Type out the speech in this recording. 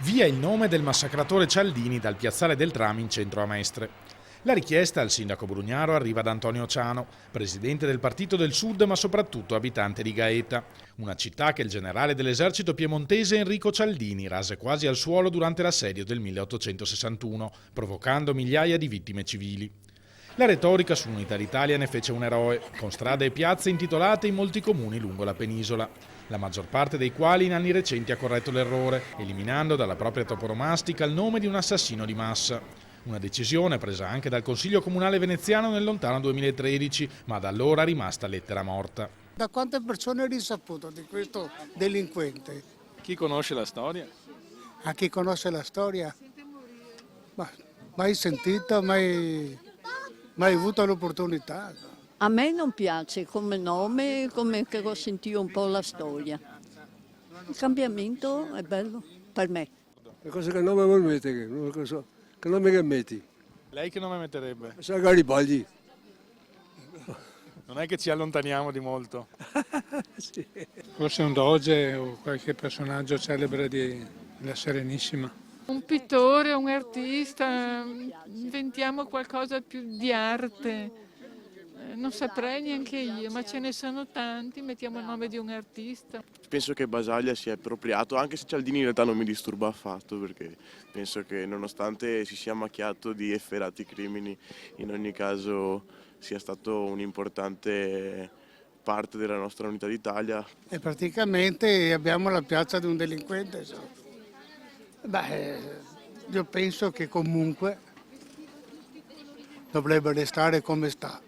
Via il nome del massacratore Cialdini dal piazzale del tram in centro a Mestre. La richiesta al sindaco Brugnaro arriva da Antonio Ciano, presidente del Partito del Sud ma soprattutto abitante di Gaeta, una città che il generale dell'esercito piemontese Enrico Cialdini rase quasi al suolo durante l'assedio del 1861, provocando migliaia di vittime civili. La retorica sull'unità d'Italia ne fece un eroe, con strade e piazze intitolate in molti comuni lungo la penisola, la maggior parte dei quali in anni recenti ha corretto l'errore, eliminando dalla propria toponomastica il nome di un assassino di massa. Una decisione presa anche dal Consiglio Comunale veneziano nel lontano 2013, ma da allora rimasta lettera morta. Da quante persone è risaputo di questo delinquente? Chi conosce la storia? A chi conosce la storia? Ma mai sentita, mai avuto l'opportunità. A me non piace come nome, come che ho sentito un po' la storia. Il cambiamento è bello per me. La cosa che nome vuoi mettere? Non lo so. Che nome che metti? Lei che nome metterebbe? Sa Garibaldi. Non è che ci allontaniamo di molto. Sì. Forse un doge o qualche personaggio celebre della Serenissima. Un pittore, un artista, inventiamo qualcosa più di arte. Non saprei neanche io, ma ce ne sono tanti, mettiamo il nome di un artista. Penso che Basaglia sia appropriato, anche se Cialdini in realtà non mi disturba affatto, perché penso che nonostante si sia macchiato di efferati crimini, in ogni caso sia stato un'importante parte della nostra unità d'Italia. E praticamente abbiamo la piazza di un delinquente. Io penso che comunque dovrebbe restare come sta.